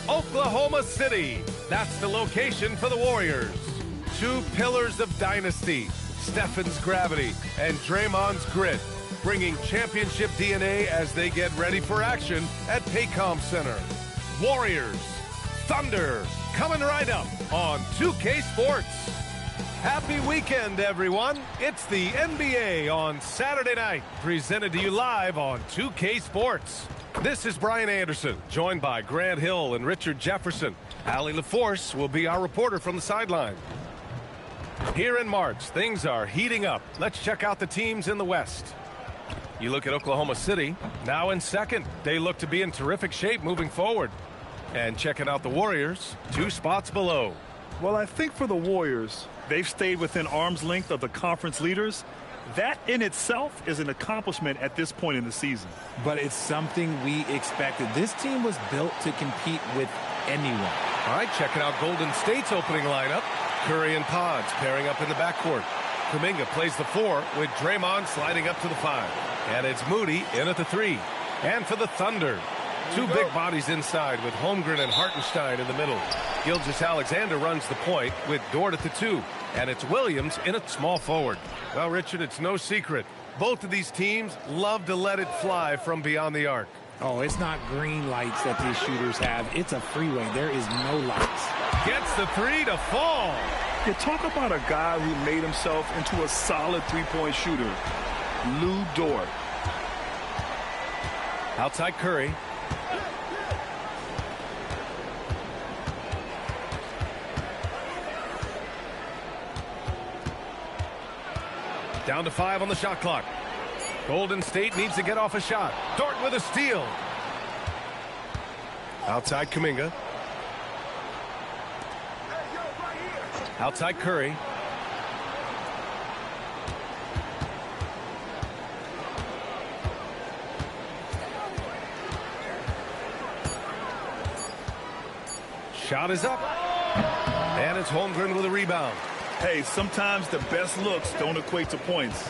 Oklahoma City. That's the location for the Warriors. Two pillars of dynasty, Stephen's gravity and Draymond's grit, bringing championship DNA as they get ready for action at Paycom Center. Warriors, Thunder, coming right up on 2K Sports. Happy weekend, everyone. It's the NBA on Saturday night, presented to you live on 2K Sports. This is Brian Anderson, joined by Grant Hill and Richard Jefferson. Allie LaForce will be our reporter from the sideline. Here in March, things are heating up. Let's check out the teams in the West. You look at Oklahoma City, now in second. They look to be in terrific shape moving forward. And checking out the Warriors, 2 spots below. Well, I think for the Warriors, they've stayed within arm's length of the conference leaders. That in itself is an accomplishment at this point in the season. But it's something we expected. This team was built to compete with anyone. All right, checking out Golden State's opening lineup. Curry and Pods pairing up in the backcourt. Kuminga plays the 4 with Draymond sliding up to the 5. And it's Moody in at the 3. And for the Thunder, 2 big bodies inside with Holmgren and Hartenstein in the middle. Gilgeous-Alexander runs the point with Dort at the 2. And it's Williams in at small forward. Well, Richard, it's no secret. Both of these teams love to let it fly from beyond the arc. Oh, it's not green lights that these shooters have. It's a freeway. There is no lights. Gets the 3 to fall. You talk about a guy who made himself into a solid three-point shooter. Lou Dort. Outside Curry. Down to 5 on the shot clock. Golden State needs to get off a shot. Dort with a steal. Outside Kuminga. Outside Curry. Shot is up. And it's Holmgren with a rebound. Hey, sometimes the best looks don't equate to points.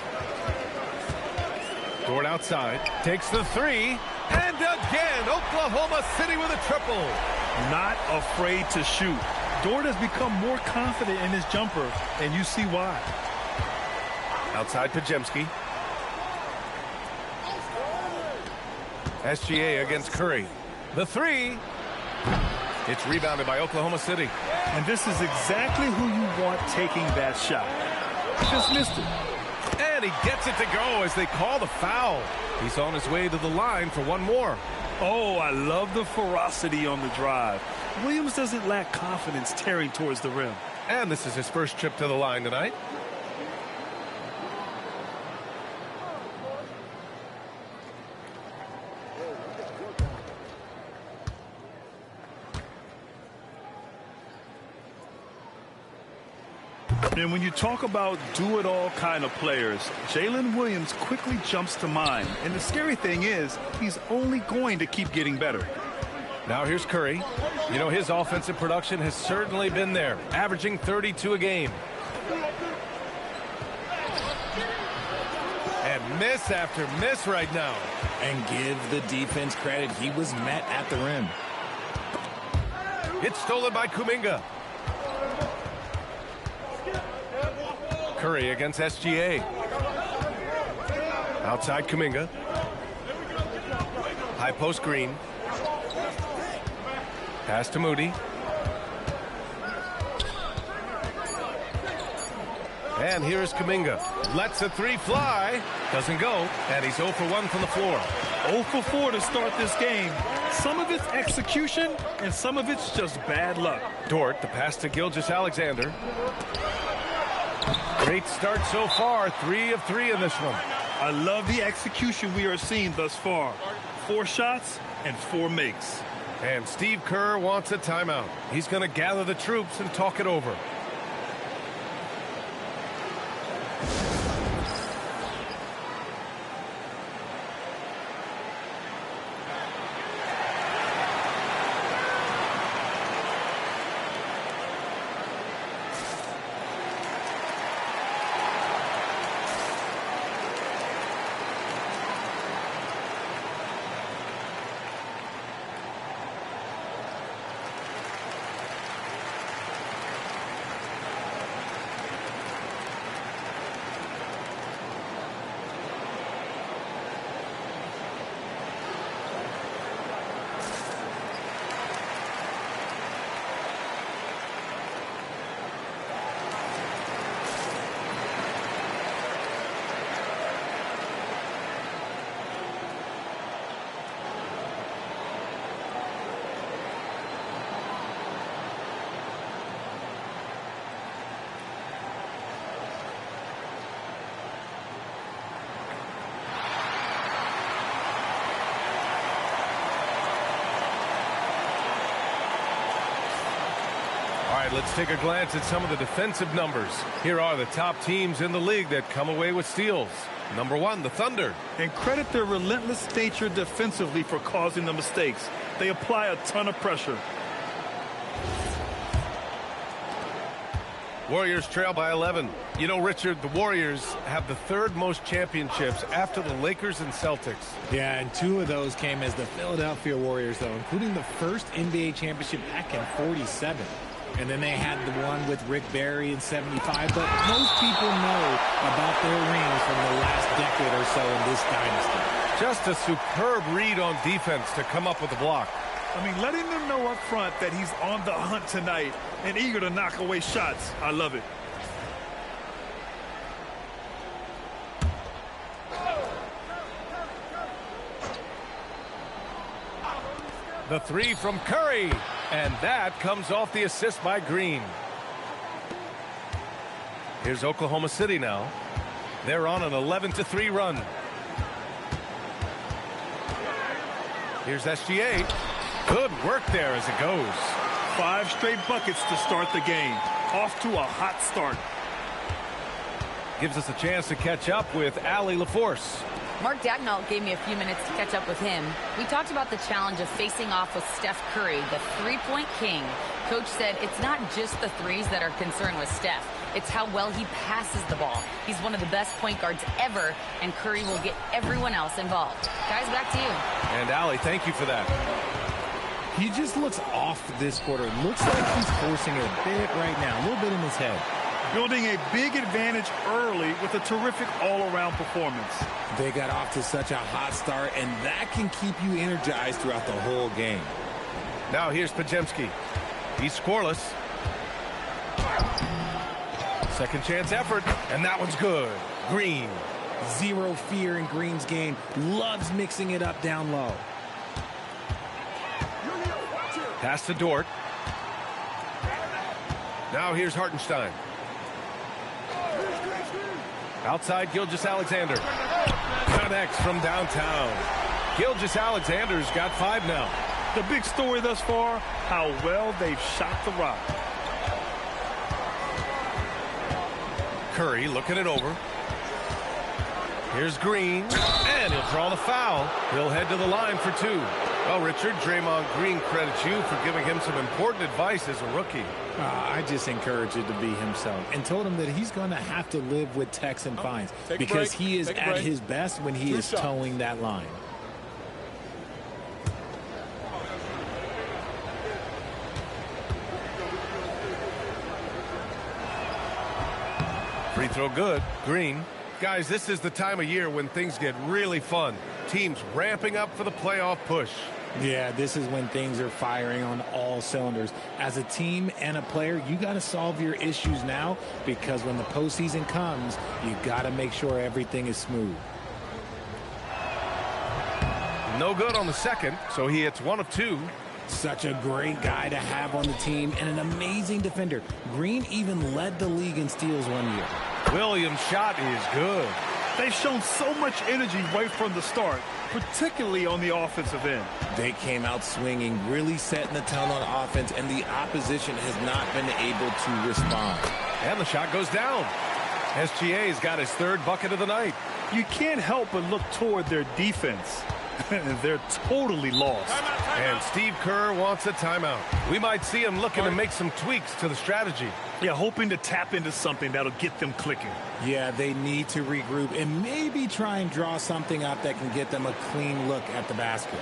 Dort outside. Takes the 3. And again, Oklahoma City with a triple. Not afraid to shoot. Dort has become more confident in his jumper, and you see why. Outside Podziemski. SGA against Curry. The 3. It's rebounded by Oklahoma City. And this is exactly who you want taking that shot. Just missed it. And he gets it to go as they call the foul. He's on his way to the line for one more. Oh, I love the ferocity on the drive. Williams doesn't lack confidence tearing towards the rim. And this is his first trip to the line tonight. And when you talk about do-it-all kind of players, Jalen Williams quickly jumps to mind. And the scary thing is, he's only going to keep getting better. Now here's Curry. You know, his offensive production has certainly been there, averaging 32 a game. And miss after miss right now. And give the defense credit. He was met at the rim. It's stolen by Kuminga. Curry against SGA. Outside Kuminga. High post Green. Pass to Moody. And here's Kuminga. Lets a 3 fly. Doesn't go. And he's 0 for 1 from the floor. 0 for 4 to start this game. Some of it's execution, and some of it's just bad luck. Dort, the pass to Gilgeous-Alexander. Great start so far. 3 of 3 in this one. I love the execution we are seeing thus far. 4 shots and 4 makes. And Steve Kerr wants a timeout. He's going to gather the troops and talk it over. right, let's take a glance at some of the defensive numbers. Here are the top teams in the league that come away with steals. Number 1, the Thunder. And credit their relentless nature defensively for causing the mistakes. They apply a ton of pressure. Warriors trail by 11. You know, Richard, the Warriors have the 3rd most championships after the Lakers and Celtics. Yeah, and 2 of those came as the Philadelphia Warriors, though, including the first NBA championship back in '47. And then they had the one with Rick Barry in '75. But most people know about their rings from the last decade or so in this dynasty. Just a superb read on defense to come up with the block. I mean, letting them know up front that he's on the hunt tonight and eager to knock away shots. I love it. The 3 from Curry. And that comes off the assist by Green. Here's Oklahoma City now. They're on an 11-3 run. Here's SGA. Good work there as it goes. 5 straight buckets to start the game. Off to a hot start. Gives us a chance to catch up with Allie LaForce. Mark Dagnall gave me a few minutes to catch up with him. We talked about the challenge of facing off with Steph Curry, the three-point king. Coach said it's not just the threes that are concerned with Steph. It's how well he passes the ball. He's one of the best point guards ever, and Curry will get everyone else involved. Guys, back to you. And Allie, thank you for that. He just looks off this quarter. Looks like he's forcing it a bit right now, a little bit in his head. Building a big advantage early with a terrific all-around performance. They got off to such a hot start, and that can keep you energized throughout the whole game. Now here's Podziemski. He's scoreless. Second chance effort, and that one's good. Green. Zero fear in Green's game. Loves mixing it up down low. Pass to Dort. Now here's Hartenstein. Outside Gilgeous-Alexander. Connects from downtown. Gilgeous-Alexander's got 5 now. The big story thus far, how well they've shot the rock. Curry looking it over. Here's Green, and he'll draw the foul. He'll head to the line for 2. Well, Richard, Draymond Green credits you for giving him some important advice as a rookie. I just encouraged him to be himself and told him that he's going to have to live with techs and fines because he is at his best when he is towing that line. Free throw good. Green. Guys, this is the time of year when things get really fun. Teams ramping up for the playoff push. Yeah, this is when things are firing on all cylinders. As a team and a player, you got to solve your issues now because when the postseason comes, you got to make sure everything is smooth. No good on the second, so he hits 1 of 2. Such a great guy to have on the team and an amazing defender. Green even led the league in steals one year. Williams' shot is good. They've shown so much energy right from the start, particularly on the offensive end. They came out swinging, really setting the tone on offense, and the opposition has not been able to respond. And the shot goes down. SGA's got his 3rd bucket of the night. You can't help but look toward their defense. They're totally lost. And Steve Kerr wants a timeout. We might see him looking to make some tweaks to the strategy. Yeah, hoping to tap into something that'll get them clicking. Yeah, they need to regroup and maybe try and draw something up that can get them a clean look at the basket.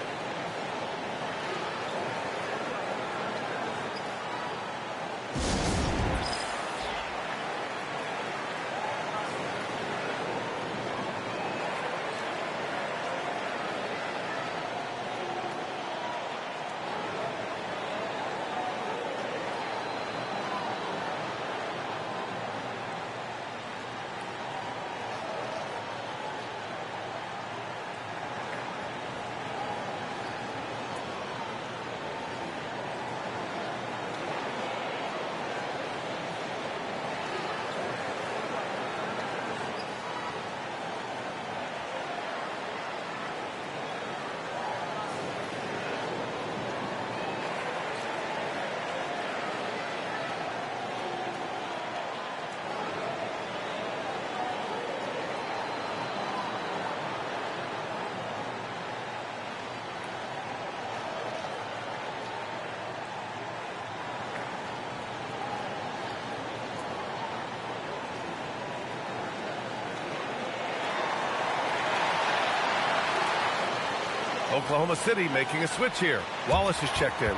Oklahoma City making a switch here. Wallace is checked in.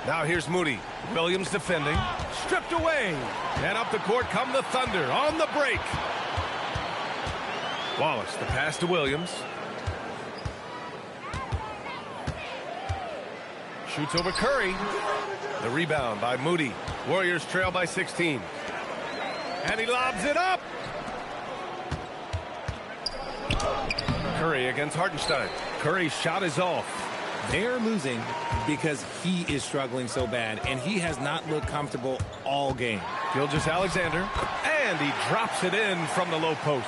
Now here's Moody. Williams defending. Stripped away. And up the court come the Thunder on the break. Wallace, the pass to Williams. Shoots over Curry. The rebound by Moody. Warriors trail by 16. And he lobs it up. Curry against Hartenstein. Curry's shot is off. They're losing because he is struggling so bad, and he has not looked comfortable all game. Gilgeous-Alexander, and he drops it in from the low post.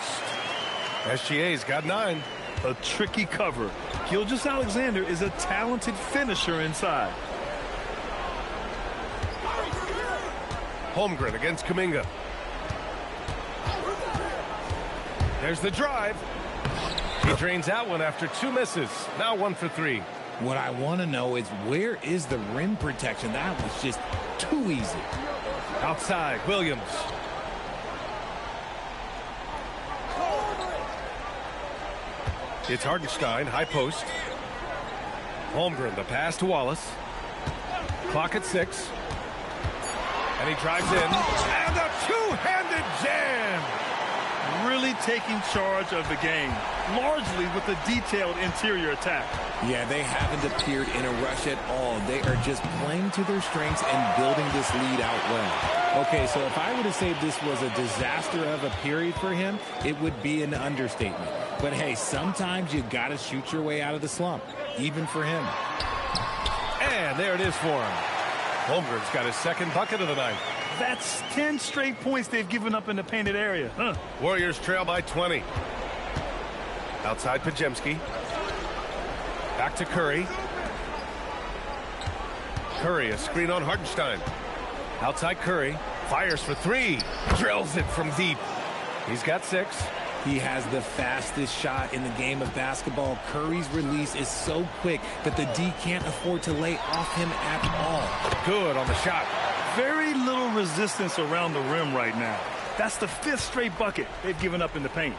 SGA's got 9. A tricky cover. Gilgeous-Alexander is a talented finisher inside. Holmgren against Kuminga. There's the drive. He drains that one after 2 misses. Now 1 for 3. What I want to know is, where is the rim protection? That was just too easy. Outside, Williams. It's Hartenstein, high post. Holmgren, the pass to Wallace. Clock at 6. And he drives in. And a two-handed jam! Really taking charge of the game, largely with a detailed interior attack. Yeah, they haven't appeared in a rush at all. They are just playing to their strengths and building this lead out well. Okay, so if I were to say this was a disaster of a period for him, it would be an understatement. But hey, sometimes you got to shoot your way out of the slump, even for him. And there it is for him. Holmgren's got his second bucket of the night. That's 10 straight points they've given up in the painted area. Warriors trail by 20. Outside Podziemski. Back to Curry. Curry, a screen on Hartenstein. Outside Curry. Fires for 3. Drills it from deep. He's got 6. He has the fastest shot in the game of basketball. Curry's release is so quick that the D can't afford to lay off him at all. Good on the shot. Very little resistance around the rim right now. That's the 5th straight bucket they've given up in the paint.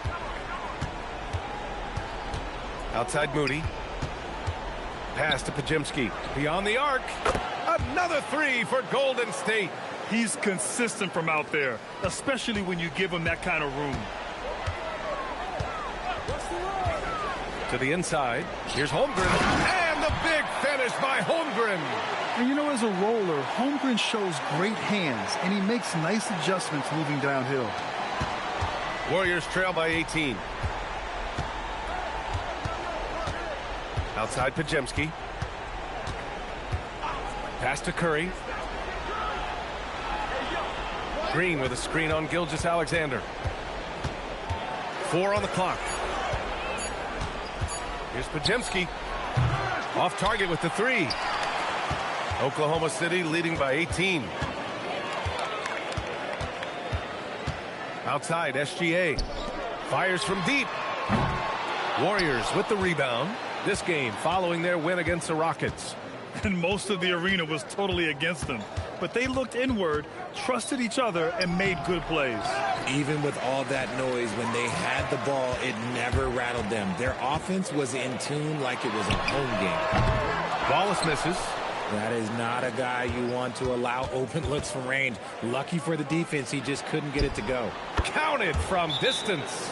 Outside Moody. Pass to Podziemski. Beyond the arc. Another 3 for Golden State. He's consistent from out there, especially when you give him that kind of room. To the inside. Here's Holmgren. And the big finish by Holmgren. And you know, as a roller, Holmgren shows great hands, and he makes nice adjustments moving downhill. Warriors trail by 18. Outside Podziemski. Pass to Curry. Green with a screen on Gilgeous-Alexander. 4 on the clock. Here's Podziemski. Off target with the 3. Oklahoma City leading by 18. Outside, SGA. Fires from deep. Warriors with the rebound. This game following their win against the Rockets. And most of the arena was totally against them. But they looked inward, trusted each other, and made good plays. Even with all that noise, when they had the ball, it never rattled them. Their offense was in tune like it was a home game. Wallace misses. That is not a guy you want to allow open looks from range. Lucky for the defense, he just couldn't get it to go. Counted from distance.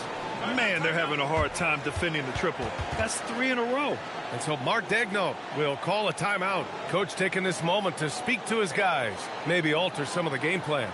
Man, they're having a hard time defending the triple. That's 3 in a row. And so Mark Daigneault will call a timeout. Coach taking this moment to speak to his guys, maybe alter some of the game plan.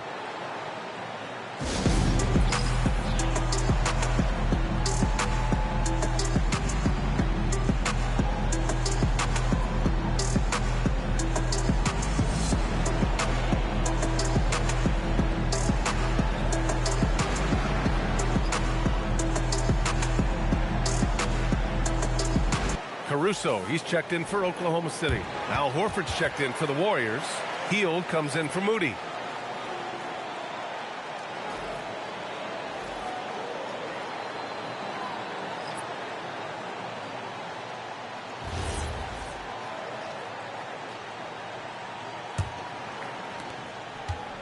Caruso, he's checked in for Oklahoma City. Al Horford's checked in for the Warriors. Hield comes in for Moody.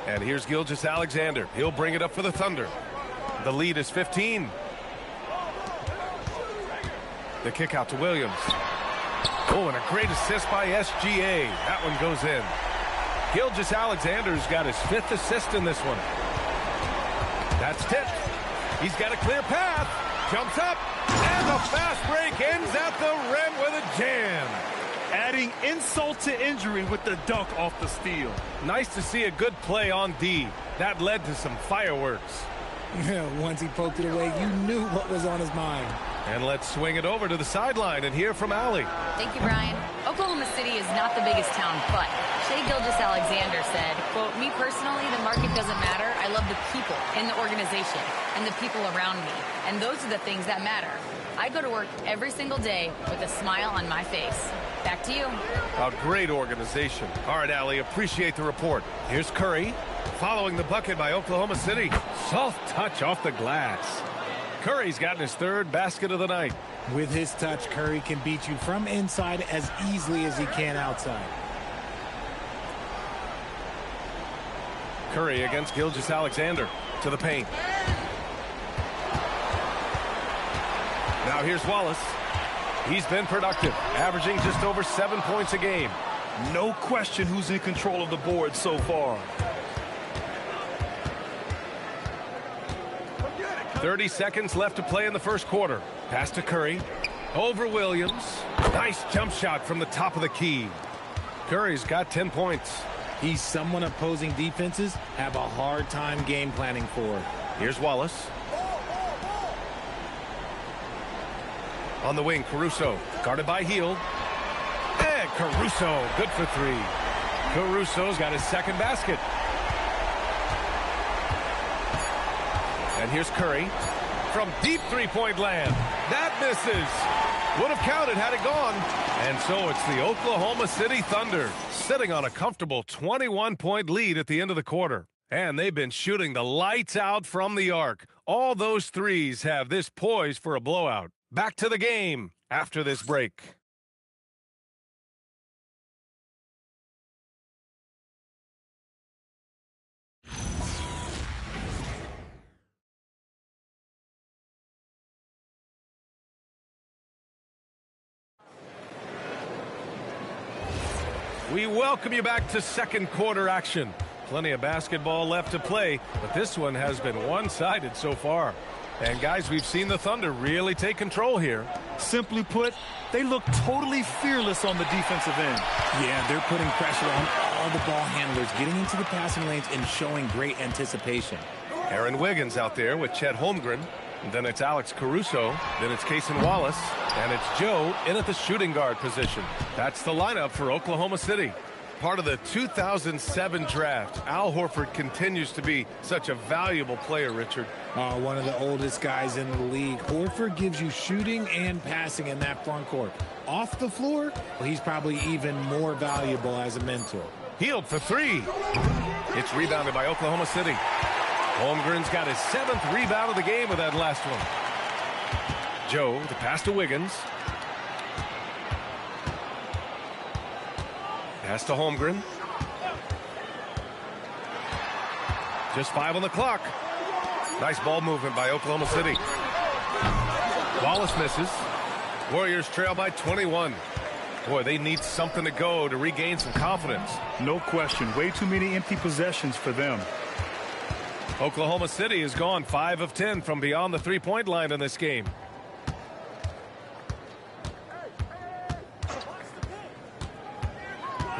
And here's Gilgeous-Alexander. He'll bring it up for the Thunder. The lead is 15. The kick out to Williams. Oh, and a great assist by SGA. That one goes in. Gilgeous-Alexander's got his 5th assist in this one. That's tipped. He's got a clear path. Jumps up. And the fast break ends at the rim with a jam. Adding insult to injury with the dunk off the steal. Nice to see a good play on D. That led to some fireworks. Once he poked it away, you knew what was on his mind. And let's swing it over to the sideline and hear from Allie. Thank you, Brian. Oklahoma City is not the biggest town, but Shai Gilgeous-Alexander said, quote, "Me personally, the market doesn't matter. I love the people in the organization and the people around me. And those are the things that matter. I go to work every single day with a smile on my face." Back to you. A great organization. All right, Allie, appreciate the report. Here's Curry, following the bucket by Oklahoma City. Soft touch off the glass. Curry's gotten his 3rd basket of the night. With his touch, Curry can beat you from inside as easily as he can outside. Curry against Gilgeous-Alexander to the paint. Now here's Wallace. He's been productive, averaging just over 7 points a game. No question who's in control of the board so far. 30 seconds left to play in the first quarter. Pass to Curry. Over Williams. Nice jump shot from the top of the key. Curry's got 10 points. He's someone opposing defenses have a hard time game planning for. Here's Wallace. On the wing, Caruso. Guarded by Hield. And Caruso, good for 3. Caruso's got his 2nd basket. And here's Curry from deep 3-point land. That misses. Would have counted had it gone. And so it's the Oklahoma City Thunder sitting on a comfortable 21-point lead at the end of the quarter. And they've been shooting the lights out from the arc. All those threes have this poised for a blowout. Back to the game after this break. We welcome you back to second quarter action. Plenty of basketball left to play, but this one has been one-sided so far. And guys, we've seen the Thunder really take control here. Simply put, they look totally fearless on the defensive end. Yeah, they're putting pressure on all the ball handlers, getting into the passing lanes and showing great anticipation. Aaron Wiggins out there with Chet Holmgren. Then it's Alex Caruso. Then it's Cason Wallace. And it's Joe in at the shooting guard position. That's the lineup for Oklahoma City. Part of the 2007 draft, Al Horford continues to be such a valuable player, Richard. One of the oldest guys in the league. Horford gives you shooting and passing in that front court. Off the floor, well, he's probably even more valuable as a mentor. Hield for 3. It's rebounded by Oklahoma City. Holmgren's got his 7th rebound of the game with that last one. Joe, the pass to Wiggins. Pass to Holmgren. Just 5 on the clock. Nice ball movement by Oklahoma City. Wallace misses. Warriors trail by 21. Boy, they need something to go to regain some confidence. No question. Way too many empty possessions for them. Oklahoma City has gone 5 of 10 from beyond the three-point line in this game.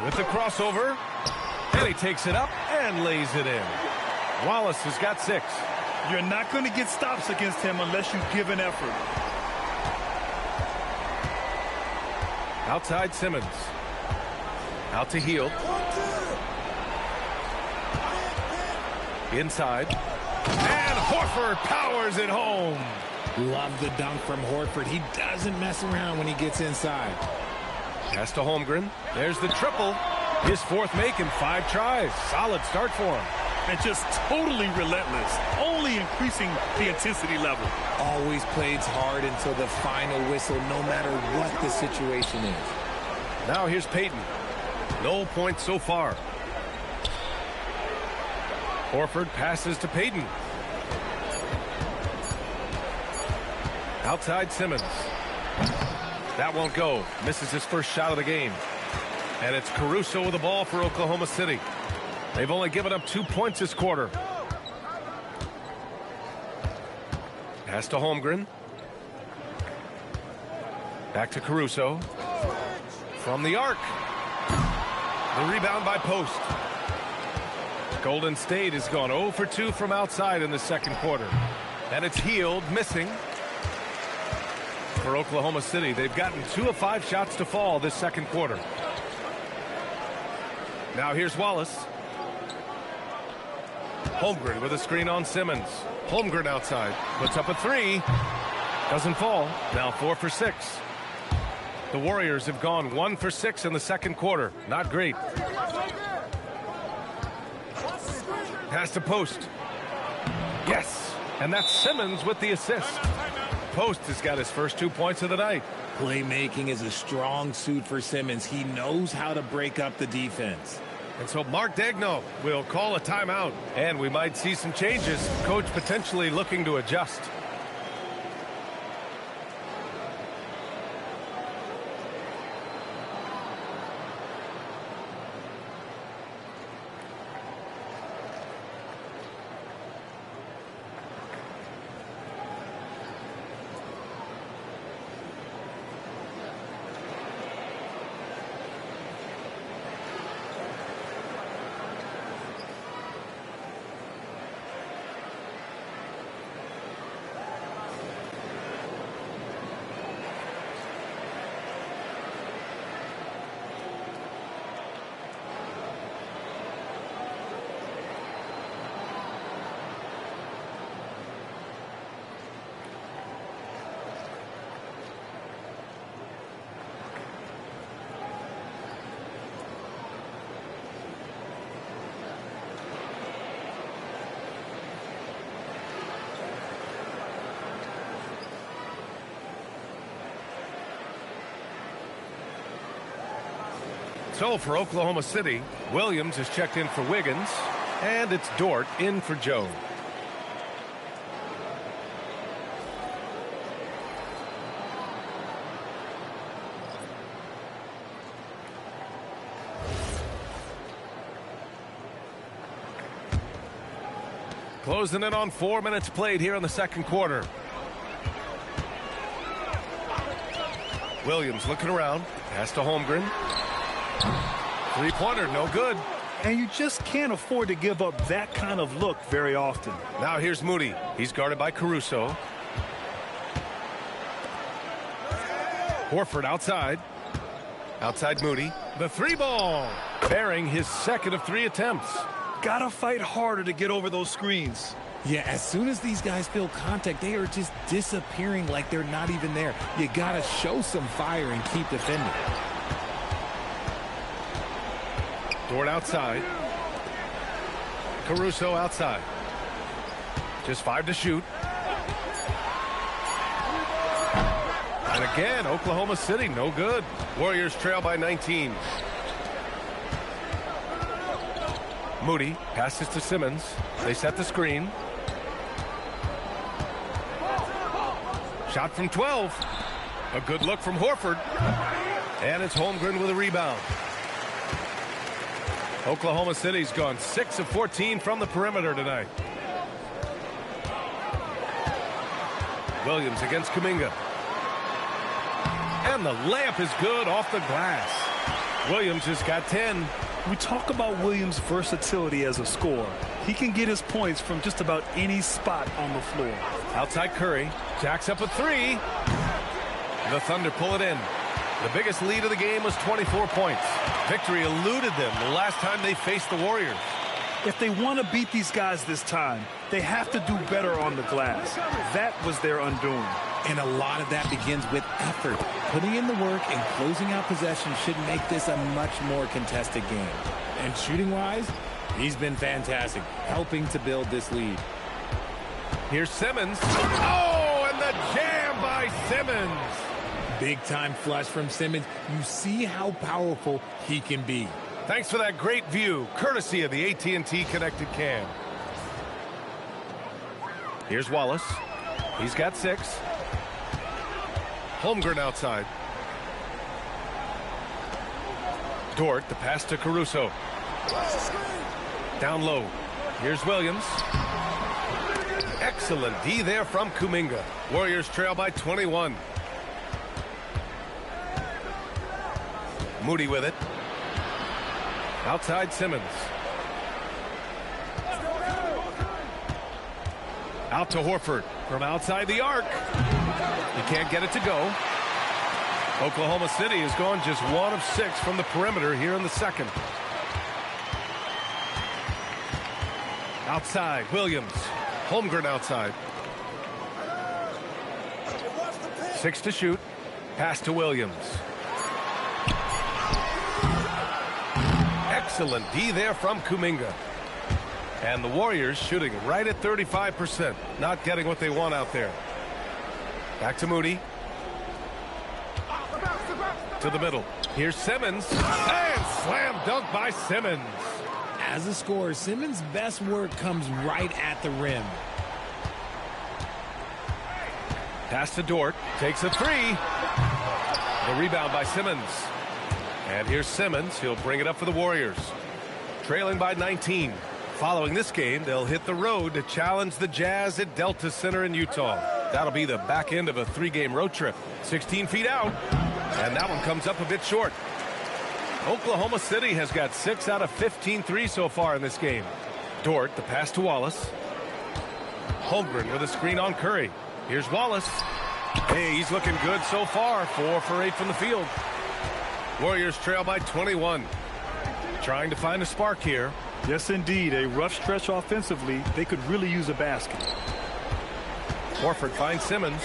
With the crossover, and he takes it up and lays it in. Wallace has got 6. You're not going to get stops against him unless you give an effort. Outside Simmons. Out to Hield. Inside. And Horford powers it home. Love the dunk from Horford. He doesn't mess around when he gets inside. Pass to Holmgren. There's the triple. His 4th make in 5 tries. Solid start for him. And just totally relentless. Only increasing the intensity level. Always plays hard until the final whistle, no matter what the situation is. Now here's Payton. No points so far. Horford passes to Payton. Outside Simmons. That won't go. Misses his first shot of the game. And it's Caruso with the ball for Oklahoma City. They've only given up 2 points this quarter. Pass to Holmgren. Back to Caruso. From the arc. The rebound by Post. Golden State has gone 0 for 2 from outside in the second quarter. And it's Hield missing for Oklahoma City. They've gotten 2 of 5 shots to fall this second quarter. Now here's Wallace. Holmgren with a screen on Simmons. Holmgren outside. Puts up a 3. Doesn't fall. Now 4 for 6. The Warriors have gone 1 for 6 in the second quarter. Not great. Pass to Post. Yes. And that's Simmons with the assist. Post has got his first 2 points of the night. Playmaking is a strong suit for Simmons. He knows how to break up the defense. And so Mark Daigneault will call a timeout. And we might see some changes. Coach potentially looking to adjust. So for Oklahoma City, Williams is checked in for Wiggins, and it's Dort in for Joe. Closing in on 4 minutes played here in the second quarter. Williams looking around. Pass to Holmgren. Three-pointer, no good. And you just can't afford to give up that kind of look very often. Now here's Moody. He's guarded by Caruso. Horford outside. Outside Moody. The 3-ball. Bearing his second of 3 attempts. Gotta fight harder to get over those screens. Yeah, as soon as these guys feel contact, they are just disappearing like they're not even there. You gotta show some fire and keep defending. Dort outside. Caruso outside. Just 5 to shoot. And again, Oklahoma City, no good. Warriors trail by 19. Moody passes to Simmons. They set the screen. Shot from 12. A good look from Horford. And it's Holmgren with a rebound. Oklahoma City's gone 6 of 14 from the perimeter tonight. Williams against Kuminga. And the layup is good off the glass. Williams has got 10. We talk about Williams' versatility as a scorer. He can get his points from just about any spot on the floor. Outside Curry. Jacks up a 3. The Thunder pull it in. The biggest lead of the game was 24 points. Victory eluded them the last time they faced the Warriors. If they want to beat these guys this time, they have to do better on the glass. That was their undoing. And a lot of that begins with effort. Putting in the work and closing out possession should make this a much more contested game. And shooting-wise, he's been fantastic, helping to build this lead. Here's Simmons. Oh, and the jam by Simmons. Big-time flush from Simmons. You see how powerful he can be. Thanks for that great view, courtesy of the AT&T Connected Cam. Here's Wallace. He's got 6. Holmgren outside. Dort, the pass to Caruso. Down low. Here's Williams. Excellent D there from Kuminga. Warriors trail by 21. Moody with it. Outside Simmons. Out to Horford from outside the arc. He can't get it to go. Oklahoma City has gone just 1 of 6 from the perimeter here in the second. Outside, Williams. Holmgren outside. 6 to shoot. Pass to Williams. Excellent D there from Kuminga. And the Warriors shooting right at 35%. Not getting what they want out there. Back to Moody. To the middle. Here's Simmons. And slam dunk by Simmons. As a scorer, Simmons' best work comes right at the rim. Pass to Dort. Takes a 3. The rebound by Simmons. And here's Simmons. He'll bring it up for the Warriors. Trailing by 19. Following this game, they'll hit the road to challenge the Jazz at Delta Center in Utah. That'll be the back end of a 3-game road trip. 16 feet out. And that one comes up a bit short. Oklahoma City has got 6 out of 15 threes so far in this game. Dort, the pass to Wallace. Holmgren with a screen on Curry. Here's Wallace. Hey, he's looking good so far. 4 for 8 from the field. Warriors trail by 21. Trying to find a spark here. Yes, indeed. A rough stretch offensively. They could really use a basket. Horford finds Simmons.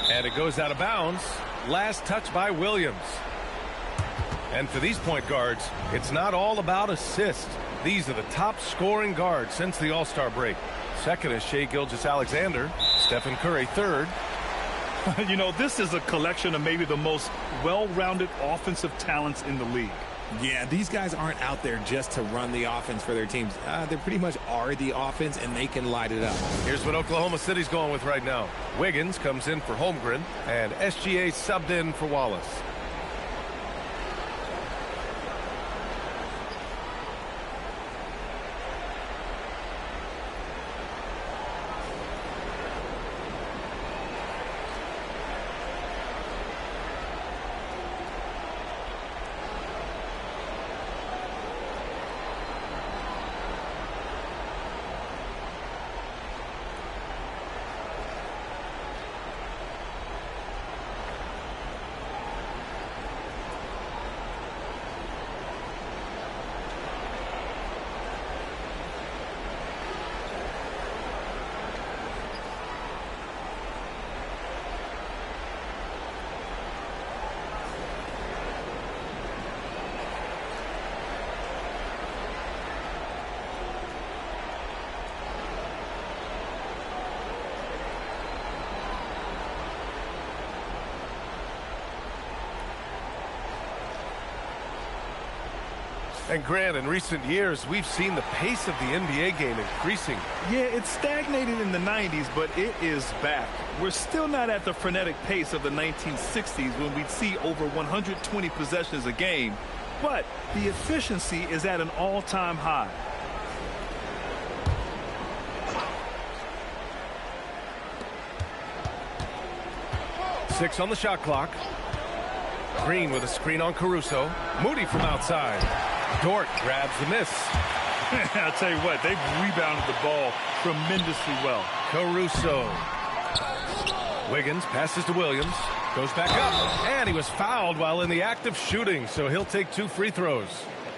And it goes out of bounds. Last touch by Williams. And for these point guards, it's not all about assists. These are the top scoring guards since the All-Star break. Second is Shai Gilgeous-Alexander. Stephen Curry third. You know, this is a collection of maybe the most well-rounded offensive talents in the league. Yeah, these guys aren't out there just to run the offense for their teams. They pretty much are the offense, and they can light it up. Here's what Oklahoma City's going with right now. Wiggins comes in for Holmgren, and SGA subbed in for Wallace. And Grant, in recent years, we've seen the pace of the NBA game increasing. Yeah, it stagnated in the 90s, but it is back. We're still not at the frenetic pace of the 1960s when we'd see over 120 possessions a game, but the efficiency is at an all-time high. Six on the shot clock. Green with a screen on Caruso. Moody from outside. Dort grabs the miss. I'll tell you what, they've rebounded the ball tremendously well. Caruso. Wiggins passes to Williams. Goes back up. And he was fouled while in the act of shooting, so he'll take 2 free throws.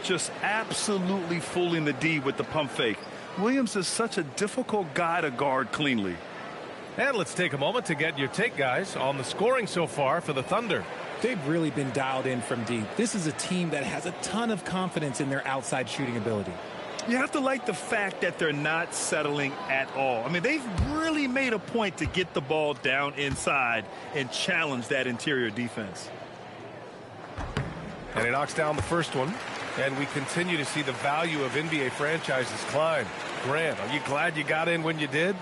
Just absolutely fooling the D with the pump fake. Williams is such a difficult guy to guard cleanly. And let's take a moment to get your take, guys, on the scoring so far for the Thunder. They've really been dialed in from deep. This is a team that has a ton of confidence in their outside shooting ability. You have to like the fact that they're not settling at all. I mean, they've really made a point to get the ball down inside and challenge that interior defense. And he knocks down the first one. And we continue to see the value of NBA franchises climb. Grant, are you glad you got in when you did?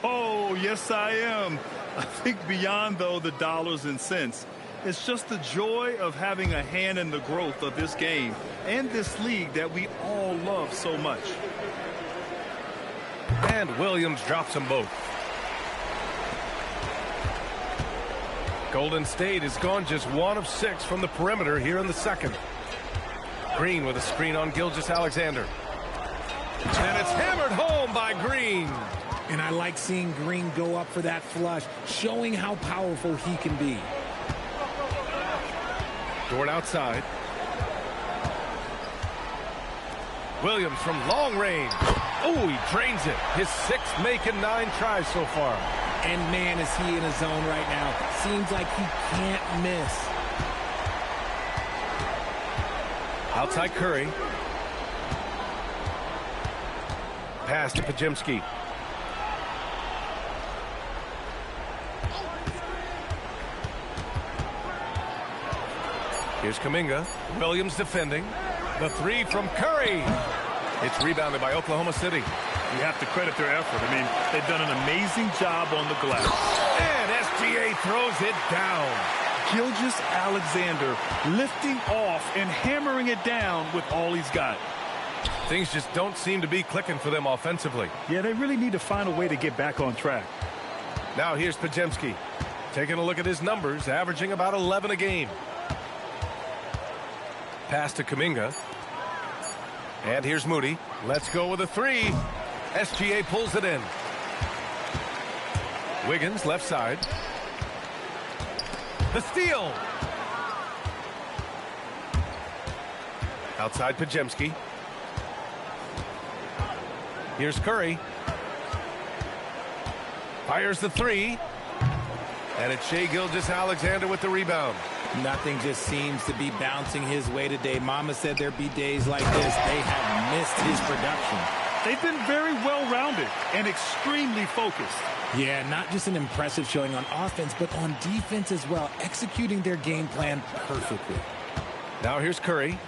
Oh, yes, I am. I think beyond, though, the dollars and cents, it's just the joy of having a hand in the growth of this game and this league that we all love so much. And Williams drops them both. Golden State has gone just 1 of 6 from the perimeter here in the second. Green with a screen on Gilgeous-Alexander. And it's hammered home by Green. And I like seeing Green go up for that flush, showing how powerful he can be. Dort outside. Williams from long range. Oh, he drains it. His 6th make and 9 tries so far. And man, is he in a zone right now. Seems like he can't miss. Outside Curry. Pass to Pajemski. Here's Kuminga. Williams defending. The 3 from Curry. It's rebounded by Oklahoma City. You have to credit their effort. I mean, they've done an amazing job on the glass. And SGA throws it down. Gilgeous-Alexander lifting off and hammering it down with all he's got. Things just don't seem to be clicking for them offensively. Yeah, they really need to find a way to get back on track. Now here's Pajemski. Taking a look at his numbers, averaging about 11 a game. Pass to Kuminga. And here's Moody. Let's go with a 3. SGA pulls it in. Wiggins left side. The steal. Outside Pajemski. Here's Curry. Fires the 3. And it's Shai Gilgeous-Alexander with the rebound. Nothing just seems to be bouncing his way today. Mama said there'd be days like this. They have missed his production. They've been very well-rounded and extremely focused. Yeah, not just an impressive showing on offense, but on defense as well, executing their game plan perfectly. Now here's Curry.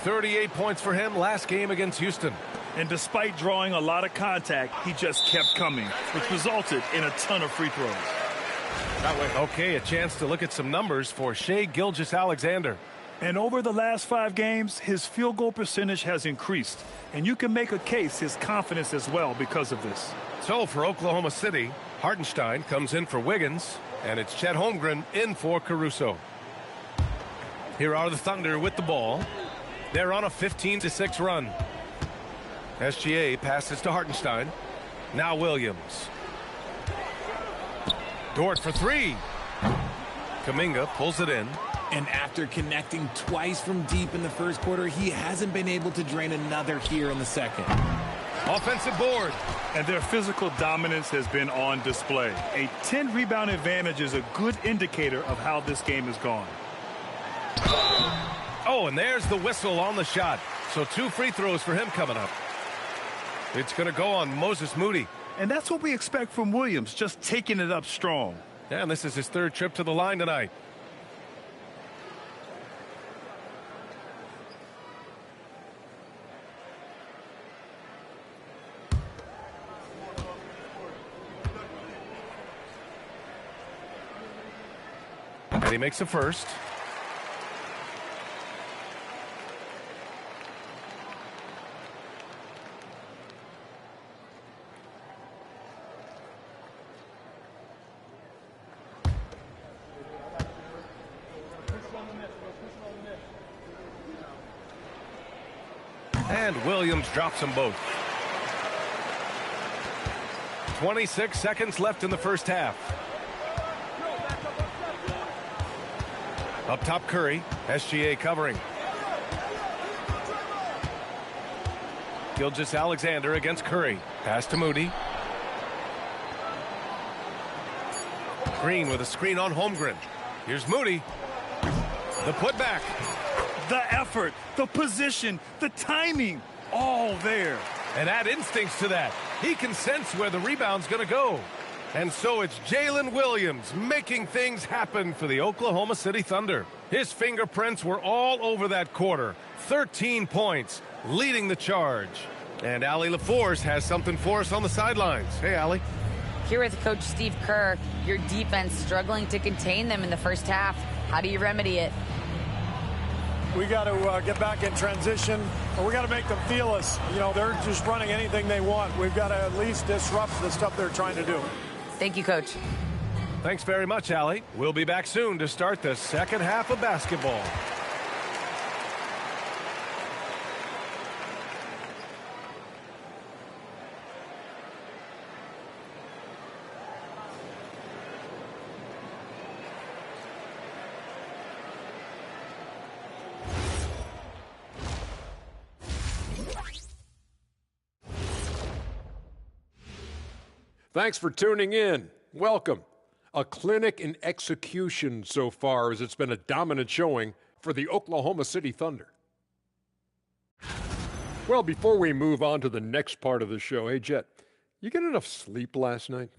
38 points for him last game against Houston. And despite drawing a lot of contact, he just kept coming, which resulted in a ton of free throws. Okay, a chance to look at some numbers for Shai Gilgeous-Alexander. And over the last 5 games, his field goal percentage has increased. And you can make a case his confidence as well because of this. So for Oklahoma City, Hartenstein comes in for Wiggins, and it's Chet Holmgren in for Caruso. Here are the Thunder with the ball. They're on a 15-6 run. SGA passes to Hartenstein. Now Williams. Dort for 3. Kuminga pulls it in. And after connecting twice from deep in the first quarter, he hasn't been able to drain another here in the second. Offensive board. And their physical dominance has been on display. A 10-rebound advantage is a good indicator of how this game has gone. Oh, and there's the whistle on the shot. So 2 free throws for him coming up. It's going to go on Moses Moody. And that's what we expect from Williams, just taking it up strong. Yeah, and this is his 3rd trip to the line tonight. And he makes the first. And Williams drops them both. 26 seconds left in the first half. Up top Curry. SGA covering. Gilgeous-Alexander against Curry. Pass to Moody. Green with a screen on Holmgren. Here's Moody. The putback. The effort, the position, the timing, all there. And add instincts to that. He can sense where the rebound's going to go. And so it's Jalen Williams making things happen for the Oklahoma City Thunder. His fingerprints were all over that quarter. 13 points, leading the charge. And Allie LaForce has something for us on the sidelines. Hey, Allie. Here with Coach Steve Kerr, your defense struggling to contain them in the first half. How do you remedy it? We got to get back in transition, or we got to make them feel us. You know, they're just running anything they want. We've got to at least disrupt the stuff they're trying to do. Thank you, Coach. Thanks very much, Allie. We'll be back soon to start the second half of basketball. Thanks for tuning in. Welcome. A clinic in execution so far, as it's been a dominant showing for the Oklahoma City Thunder. Well, before we move on to the next part of the show, hey, Jet, you get enough sleep last night?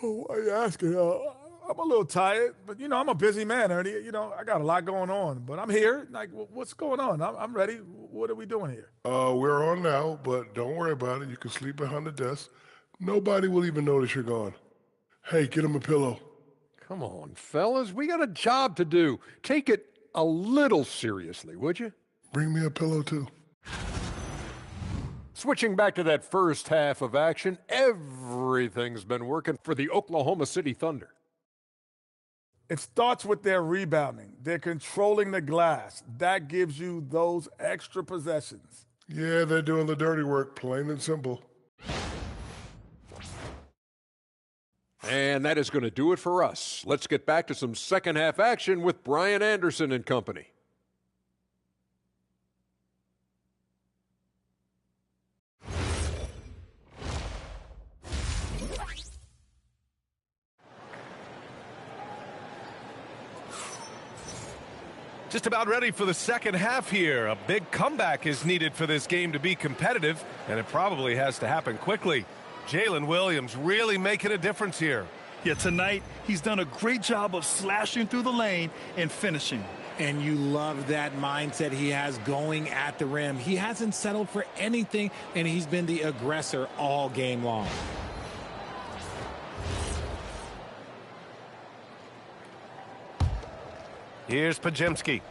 Oh, why are you asking? I'm a little tired, but, I'm a busy man, Ernie. I got a lot going on, but I'm here. Like, what's going on? I'm ready. What are we doing here? We're on now, but don't worry about it. You can sleep behind the desk. Nobody will even notice you're gone. Hey, get him a pillow. Come on, fellas. We got a job to do. Take it a little seriously, would you? Bring me a pillow, too. Switching back to that first half of action, everything's been working for the Oklahoma City Thunder. It starts with their rebounding. They're controlling the glass. That gives you those extra possessions. Yeah, they're doing the dirty work, plain and simple. And that is going to do it for us. Let's get back to some second half action with Brian Anderson and company. Just about ready for the second half here. A big comeback is needed for this game to be competitive, and it probably has to happen quickly. Jalen Williams really making a difference here. Yeah, tonight he's done a great job of slashing through the lane and finishing. And you love that mindset he has going at the rim. He hasn't settled for anything, and he's been the aggressor all game long. Here's Pajemski.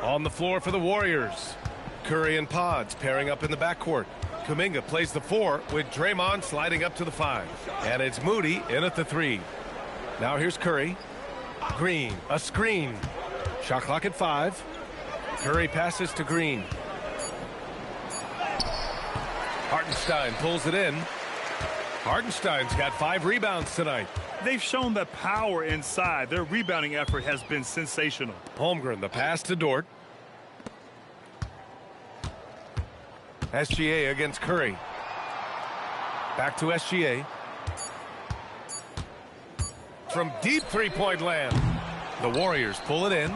On the floor for the Warriors. Curry and Pods pairing up in the backcourt. Kuminga plays the 4 with Draymond sliding up to the 5. And it's Moody in at the 3. Now here's Curry. Green, a screen. Shot clock at 5. Curry passes to Green. Hartenstein pulls it in. Hartenstein's got 5 rebounds tonight. They've shown the power inside. Their rebounding effort has been sensational. Holmgren, the pass to Dort. SGA against Curry. Back to SGA. From deep three-point land. The Warriors pull it in.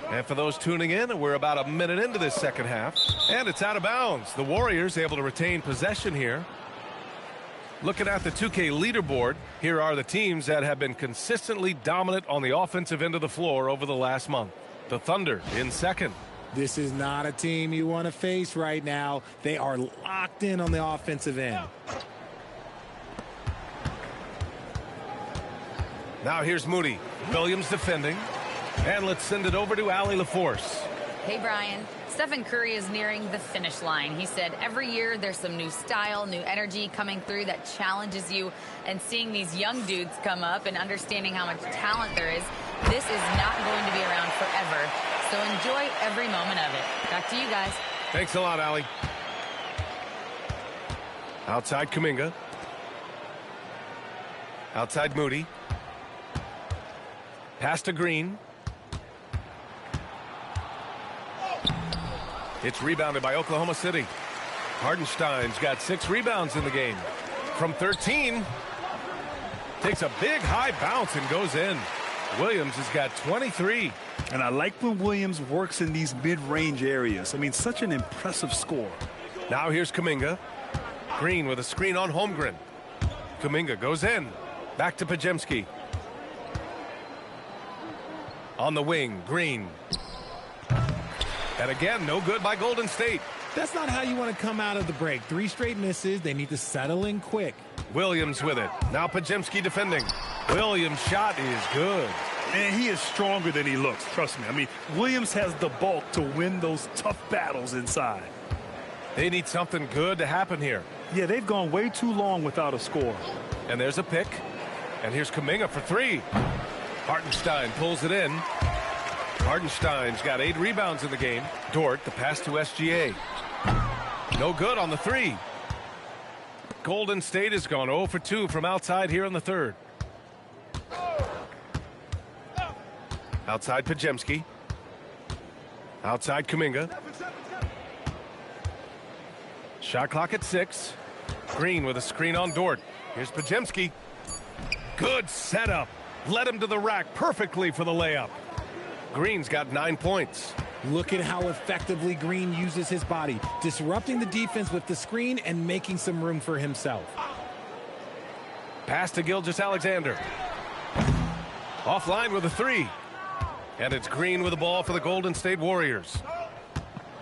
And for those tuning in, we're about a minute into this second half. And it's out of bounds. The Warriors able to retain possession here. Looking at the 2K leaderboard, here are the teams that have been consistently dominant on the offensive end of the floor over the last month. The Thunder in second. This is not a team you want to face right now. They are locked in on the offensive end. Now here's Moody. Williams defending. And let's send it over to Allie LaForce. Hey, Brian. Stephen Curry is nearing the finish line. He said every year there's some new style, new energy coming through that challenges you. And seeing these young dudes come up and understanding how much talent there is, this is not going to be around forever. So enjoy every moment of it. Back to you guys. Thanks a lot, Allie. Outside Kuminga. Outside Moody. Pass to Green. It's rebounded by Oklahoma City. Hartenstein's got 6 rebounds in the game. From 13. Takes a big high bounce and goes in. Williams has got 23. And I like when Williams works in these mid-range areas. I mean, such an impressive score. Now here's Kuminga. Green with a screen on Holmgren. Kuminga goes in. Back to Podziemski. On the wing, Green. And again, no good by Golden State. That's not how you want to come out of the break. 3 straight misses. They need to settle in quick. Williams with it. Now Podziemski defending. Williams' shot is good. And he is stronger than he looks, trust me. I mean, Williams has the bulk to win those tough battles inside. They need something good to happen here. Yeah, they've gone way too long without a score. And there's a pick. And here's Kuminga for 3. Hartenstein pulls it in. Hartenstein's got 8 rebounds in the game. Dort, the pass to SGA. No good on the 3. Golden State has gone 0 for 2 from outside here in the third. Outside Podziemski. Outside Kuminga. Shot clock at 6. Green with a screen on Dort. Here's Podziemski. Good setup. Led him to the rack perfectly for the layup. Green's got 9 points. Look at how effectively Green uses his body, disrupting the defense with the screen and making some room for himself. Pass to Gilgeous-Alexander. Offline with a 3. And it's Green with the ball for the Golden State Warriors.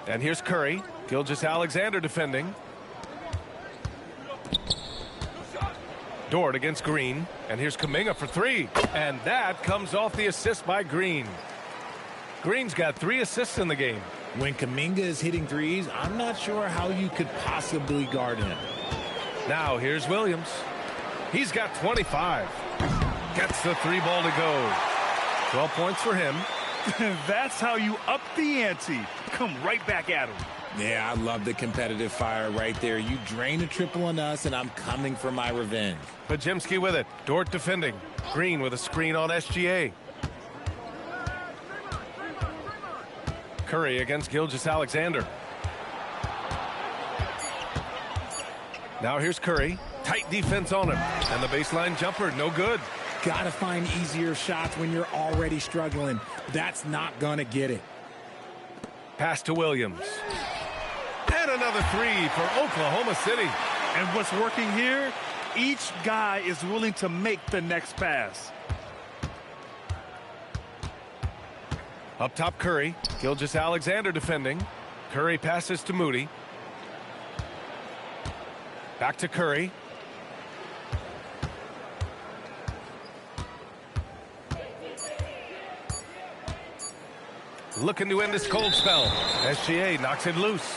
And here's Curry. Gilgeous-Alexander defending. Dort against Green. And here's Kuminga for 3. And that comes off the assist by Green. Green's got 3 assists in the game. When Kuminga is hitting threes, I'm not sure how you could possibly guard him. Now here's Williams. He's got 25. Gets the 3 ball to go. 12 points for him. That's how you up the ante. Come right back at him. Yeah, I love the competitive fire right there. You drain a triple on us, and I'm coming for my revenge. Podziemski with it. Dort defending. Green with a screen on SGA. Curry against Gilgeous-Alexander. Now here's Curry. Tight defense on him. And the baseline jumper, no good. Gotta find easier shots when you're already struggling. That's not gonna get it. Pass to Williams. And another 3 for Oklahoma City. And what's working here? Each guy is willing to make the next pass. Up top, Curry. Gilgeous-Alexander defending. Curry passes to Moody. Back to Curry. Looking to end this cold spell. SGA knocks it loose.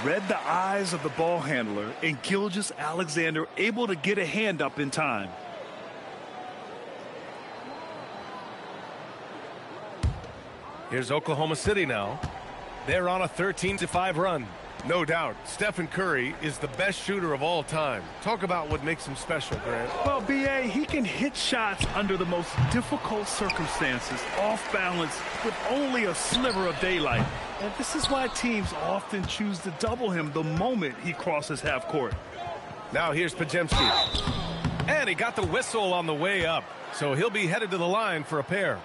Read the eyes of the ball handler, and Gilgeous-Alexander able to get a hand up in time. Here's Oklahoma City now. They're on a 13-5 run. No doubt, Stephen Curry is the best shooter of all time. Talk about what makes him special, Grant. Well, B.A., he can hit shots under the most difficult circumstances, off balance, with only a sliver of daylight. And this is why teams often choose to double him the moment he crosses half court. Now here's Podziemski. And he got the whistle on the way up. So he'll be headed to the line for a pair.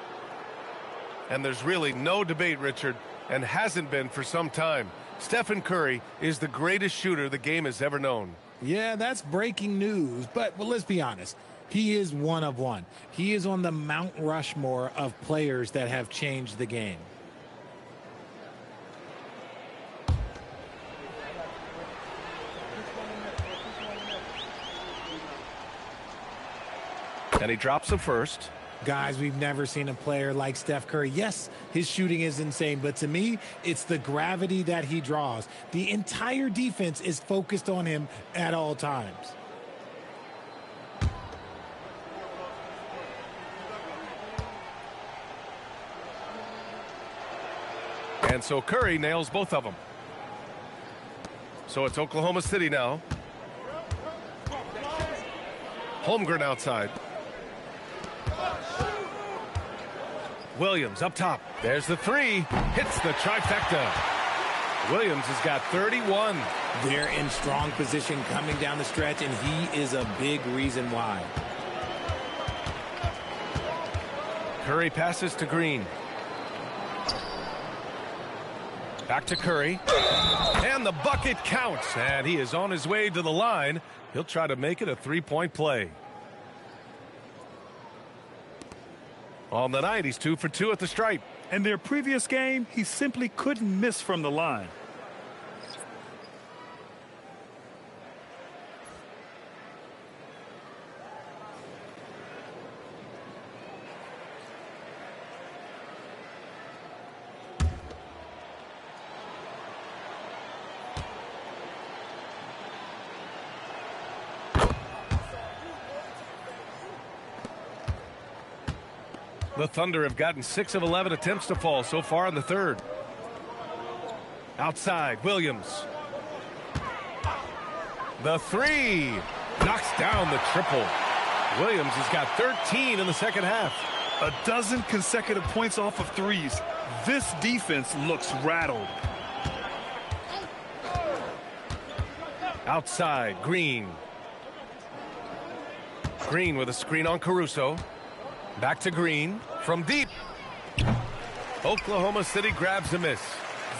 And there's really no debate, Richard, and hasn't been for some time. Stephen Curry is the greatest shooter the game has ever known. Yeah, that's breaking news, but well, let's be honest. He is one of one. He is on the Mount Rushmore of players that have changed the game. And he drops the first. Guys, we've never seen a player like Steph Curry. Yes, his shooting is insane, but to me, it's the gravity that he draws. The entire defense is focused on him at all times. And so Curry nails both of them. So it's Oklahoma City now. Holmgren outside. Williams up top. There's the 3. Hits the trifecta. Williams has got 31. They're in strong position coming down the stretch, and he is a big reason why. Curry passes to Green. Back to Curry. And the bucket counts. And he is on his way to the line. He'll try to make it a three-point play. On the night, he's 2 for 2 at the stripe. In their previous game, he simply couldn't miss from the line. The Thunder have gotten 6 of 11 attempts to fall so far in the third. Outside, Williams. The three. Knocks down the triple. Williams has got 13 in the second half. A dozen consecutive points off of threes. This defense looks rattled. Outside, Green. Green with a screen on Caruso. Back to Green from deep. Oklahoma City grabs a miss.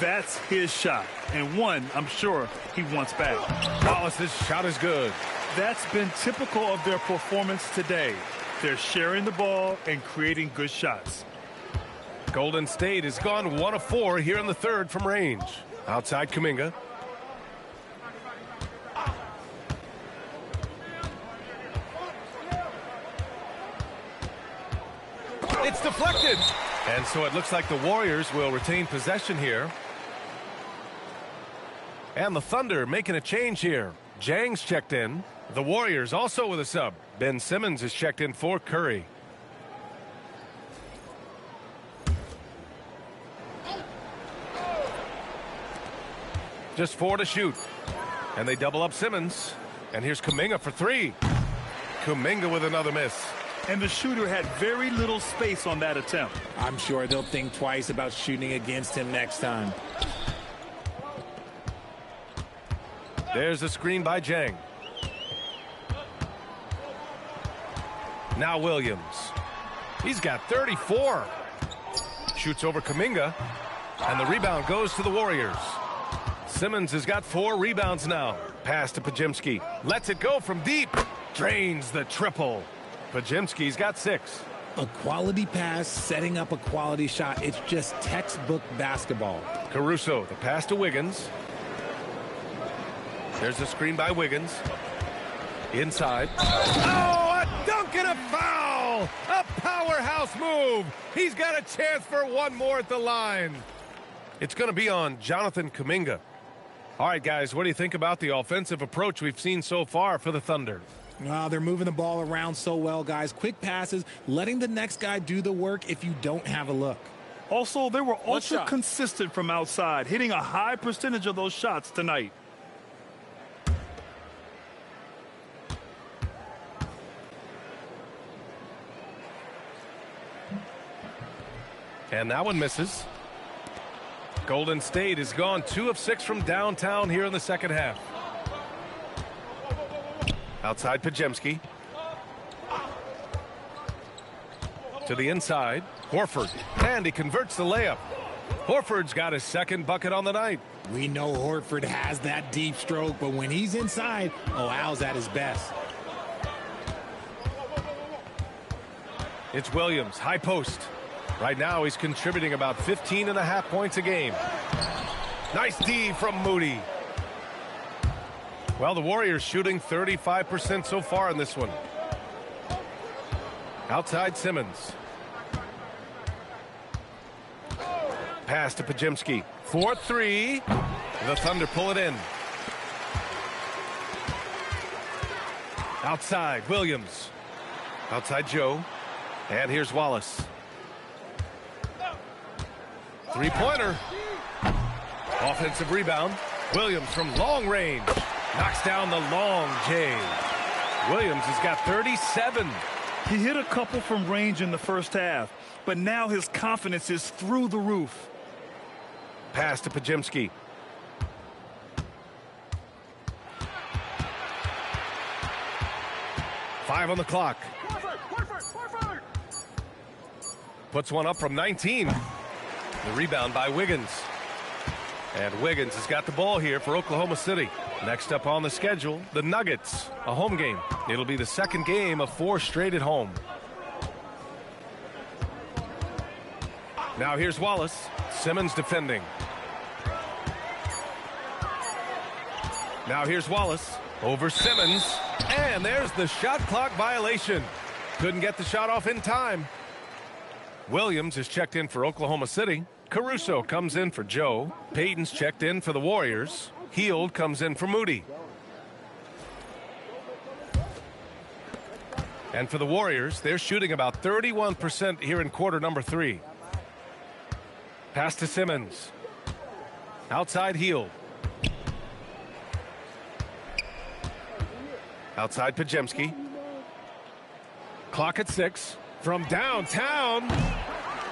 That's his shot, and one I'm sure he wants back. Wallace's shot is good. That's been typical of their performance today. They're sharing the ball and creating good shots. Golden State has gone 1 of 4 here in the third from range. Outside, Kuminga. It's deflected. And so it looks like the Warriors will retain possession here. And the Thunder making a change here. Jang's checked in. The Warriors also with a sub. Ben Simmons is checked in for Curry. Just 4 to shoot. And they double up Simmons. And here's Kuminga for 3. Kuminga with another miss. And the shooter had very little space on that attempt. I'm sure they'll think twice about shooting against him next time. There's a screen by Jang. Now Williams. He's got 34. Shoots over Kuminga. And the rebound goes to the Warriors. Simmons has got 4 rebounds now. Pass to Podziemski. Lets it go from deep. Drains the triple. Podziemski's got 6. A quality pass, setting up a quality shot. It's just textbook basketball. Caruso, the pass to Wiggins. There's a screen by Wiggins. Inside. Oh, a dunk and a foul! A powerhouse move! He's got a chance for one more at the line. It's going to be on Jonathan Kuminga. All right, guys, what do you think about the offensive approach we've seen so far for the Thunder? Well, they're moving the ball around so well, guys. Quick passes, letting the next guy do the work if you don't have a look. Also, they were ultra consistent from outside, hitting a high percentage of those shots tonight. And that one misses. Golden State has gone 2 of 6 from downtown here in the second half. Outside Podziemski. To the inside. Horford. And he converts the layup. Horford's got his second bucket on the night. We know Horford has that deep stroke, but when he's inside, oh, Al's at his best. It's Williams, high post. Right now he's contributing about 15.5 points a game. Nice D from Moody. Well, the Warriors shooting 35% so far in this one. Outside Simmons. Pass to Podziemski. 4-3. The Thunder pull it in. Outside Williams. Outside Joe. And here's Wallace. Three-pointer. Offensive rebound. Williams from long range. Knocks down the long J. Williams has got 37. He hit a couple from range in the first half, but now his confidence is through the roof. Pass to Podziemski. Five on the clock. Puts one up from 19. The rebound by Wiggins. And Wiggins has got the ball here for Oklahoma City. Next up on the schedule, the Nuggets, a home game. It'll be the second game of 4 straight at home. Now here's Wallace. Simmons defending. Now here's Wallace over Simmons. And there's the shot clock violation. Couldn't get the shot off in time. Williams is checked in for Oklahoma City. Caruso comes in for Joe. Payton's checked in for the Warriors. Hield comes in for Moody. And for the Warriors, they're shooting about 31% here in quarter number 3. Pass to Simmons. Outside Hield. Outside Pajemski. Clock at 6. From downtown,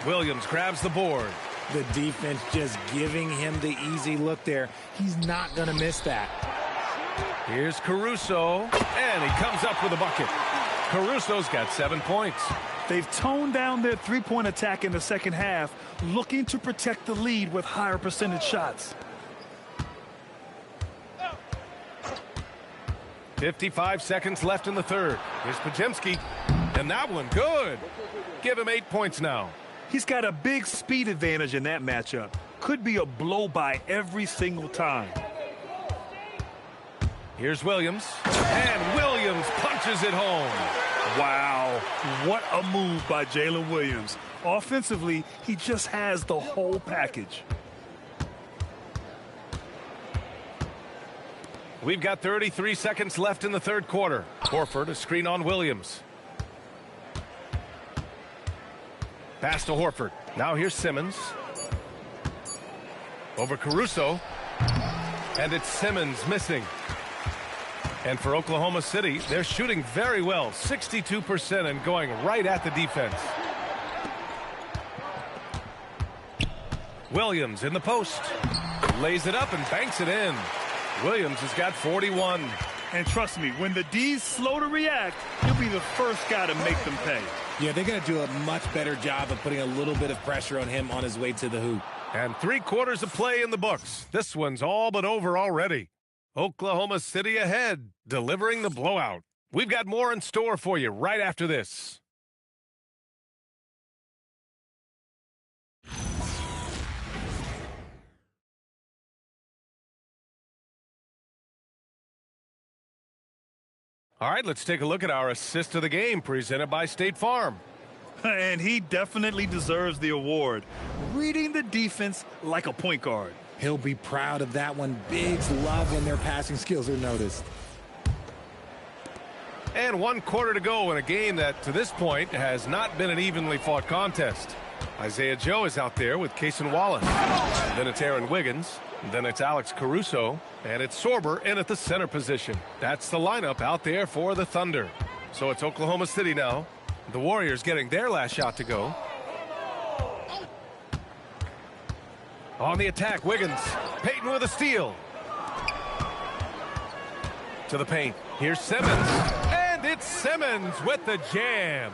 Williams grabs the board. The defense just giving him the easy look there. He's not going to miss that. Here's Caruso, and he comes up with a bucket. Caruso's got 7 points. They've toned down their three-point attack in the second half, looking to protect the lead with higher percentage shots. 55 seconds left in the third. Here's Pajemski, and that one good. Give him 8 points now. He's got a big speed advantage in that matchup. Could be a blow-by every single time. Here's Williams, and Williams punches it home. Wow, what a move by Jalen Williams. Offensively, he just has the whole package. We've got 33 seconds left in the third quarter. Horford, a screen on Williams. Pass to Horford. Now here's Simmons. Over Caruso. And it's Simmons missing. And for Oklahoma City, they're shooting very well, 62%, and going right at the defense. Williams in the post. Lays it up and banks it in. Williams has got 41. And trust me, when the D's slow to react, he'll be the first guy to make them pay. Yeah, they're going to do a much better job of putting a little bit of pressure on him on his way to the hoop. And 3 quarters of play in the books. This one's all but over already. Oklahoma City ahead, delivering the blowout. We've got more in store for you right after this. All right, let's take a look at our assist of the game presented by State Farm. And he definitely deserves the award. Reading the defense like a point guard. He'll be proud of that one. Bigs love when their passing skills are noticed. And 1 quarter to go in a game that, to this point, has not been an evenly fought contest. Isaiah Joe is out there with Cason Wallace. Then it's Aaron Wiggins. Then it's Alex Caruso. And it's Sorber in at the center position. That's the lineup out there for the Thunder. So it's Oklahoma City now. The Warriors getting their last shot to go. On the attack, Wiggins. Payton with a steal. To the paint. Here's Simmons. And it's Simmons with the jam.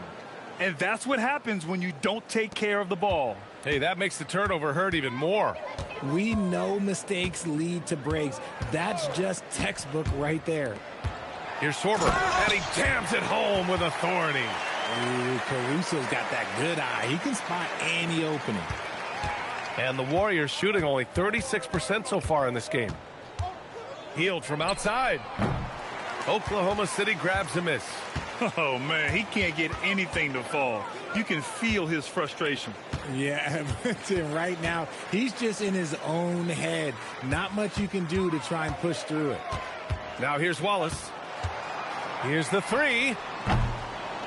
And that's what happens when you don't take care of the ball. Hey, that makes the turnover hurt even more. We know mistakes lead to breaks. That's just textbook right there. Here's Sorber, and he jams it home with authority. Ooh, Caruso's got that good eye. He can spot any opening. And the Warriors shooting only 36% so far in this game. Hield from outside. Oklahoma City grabs a miss. Oh, man, he can't get anything to fall. You can feel his frustration. Yeah, right now, he's just in his own head. Not much you can do to try and push through it. Now here's Wallace. Here's the 3.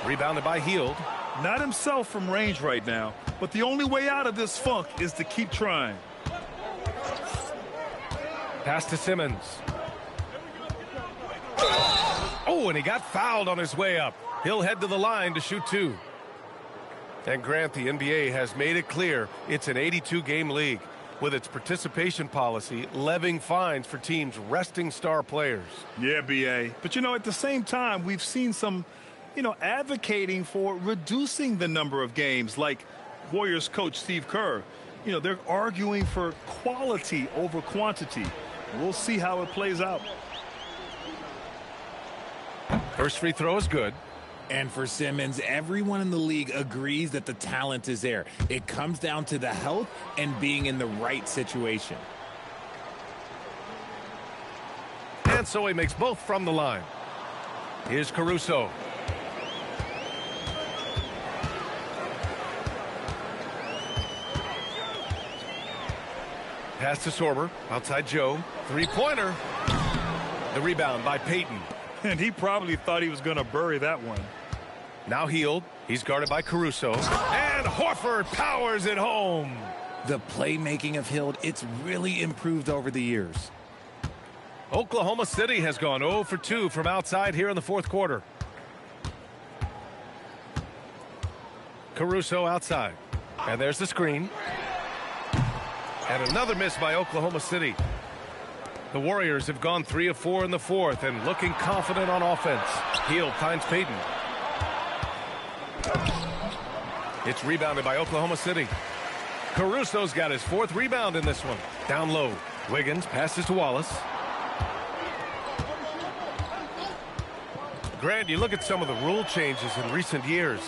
Rebounded by Hield. Not himself from range right now, but the only way out of this funk is to keep trying. Pass to Simmons. Oh, and he got fouled on his way up. He'll head to the line to shoot 2. And Grant, the NBA has made it clear it's an 82-game league with its participation policy levying fines for teams resting star players. Yeah, B.A. But, at the same time, we've seen some, advocating for reducing the number of games, like Warriors coach Steve Kerr. You know, they're arguing for quality over quantity. We'll see how it plays out. First free throw is good. And for Simmons, everyone in the league agrees that the talent is there. It comes down to the health and being in the right situation. And so he makes both from the line. Here's Caruso. Pass to Sorber. Outside Joe. Three-pointer. The rebound by Payton. And he probably thought he was going to bury that one. Now Hield. He's guarded by Caruso. And Horford powers it home. The playmaking of Hield, it's really improved over the years. Oklahoma City has gone 0 for 2 from outside here in the fourth quarter. Caruso outside. And there's the screen. And another miss by Oklahoma City. The Warriors have gone 3 of 4 in the fourth and looking confident on offense. Hield finds Payton. It's rebounded by Oklahoma City. Caruso's got his fourth rebound in this one. Down low. Wiggins passes to Wallace. Grant, you look at some of the rule changes in recent years.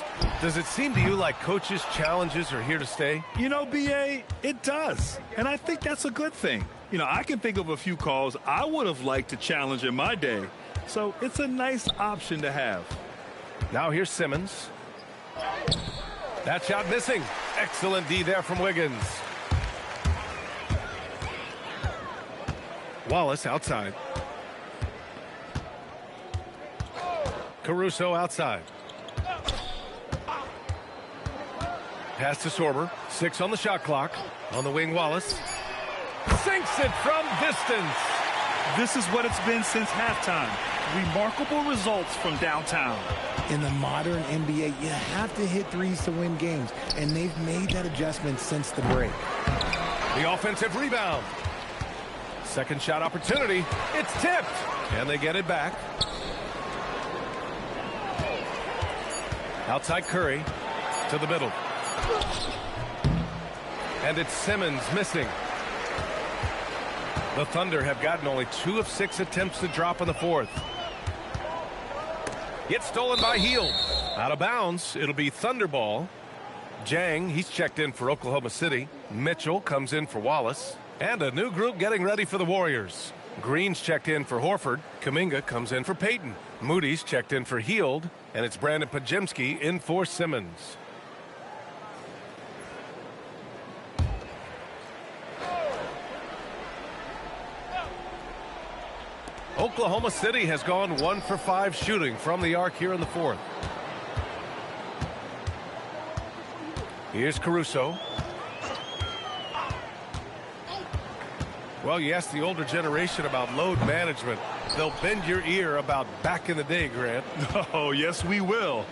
Does it seem to you like coaches' challenges are here to stay? You know, B.A., it does. And I think that's a good thing. You know, I can think of a few calls I would have liked to challenge in my day. So it's a nice option to have. Now here's Simmons. That shot missing. Excellent D there from Wiggins. Wallace outside. Caruso outside. Pass to Sorber. 6 on the shot clock. On the wing, Wallace. Sinks it from distance. This is what it's been since halftime. Remarkable results from downtown. In the modern NBA, you have to hit threes to win games, and they've made that adjustment since the break. The offensive rebound. Second shot opportunity. It's tipped. And they get it back. Outside Curry to the middle. And it's Simmons missing. The Thunder have gotten only 2 of 6 attempts to drop in the fourth. It's stolen by Hield. Out of bounds. It'll be Thunder ball. Jang, he's checked in for Oklahoma City. Mitchell comes in for Wallace. And a new group getting ready for the Warriors. Green's checked in for Horford. Kuminga comes in for Payton. Moody's checked in for Hield. And it's Brandon Pajemski in for Simmons. Oklahoma City has gone 1 for 5 shooting from the arc here in the fourth. Here's Caruso. Well, you ask the older generation about load management. They'll bend your ear about back in the day, Grant. Oh, yes, we will.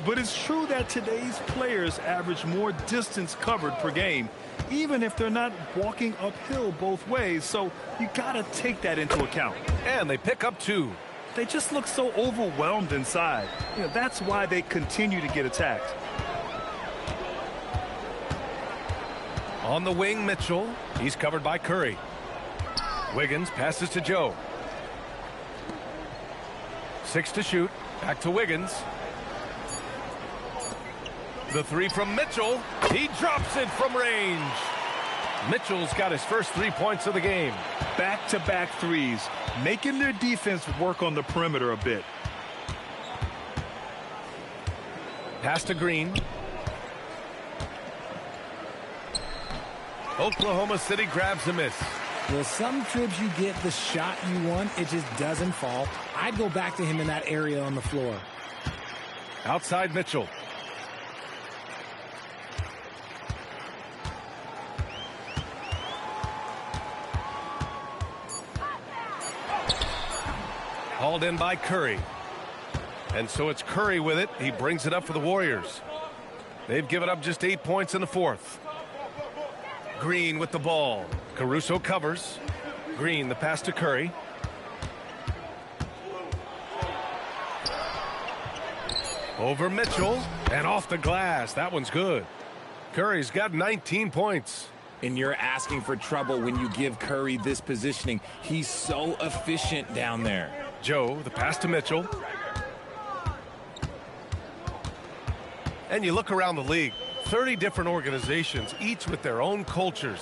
But it's true that today's players average more distance covered per game, even if they're not walking uphill both ways. So you got to take that into account. And they pick up 2. They just look so overwhelmed inside. You know, that's why they continue to get attacked. On the wing, Mitchell. He's covered by Curry. Wiggins passes to Joe. 6 to shoot. Back to Wiggins. The 3 from Mitchell. He drops it from range. Mitchell's got his first 3 points of the game. Back-to-back threes, making their defense work on the perimeter a bit. Pass to Green. Oklahoma City grabs a miss. Well, some trips you get the shot you want, it just doesn't fall. I'd go back to him in that area on the floor. Outside Mitchell. Hauled in by Curry. And so it's Curry with it. He brings it up for the Warriors. They've given up just 8 points in the fourth. Green with the ball. Caruso covers. Green, the pass to Curry. Over Mitchell. And off the glass. That one's good. Curry's got 19 points. And you're asking for trouble when you give Curry this positioning. He's so efficient down there. Joe, the pass to Mitchell. And you look around the league, 30 different organizations, each with their own cultures.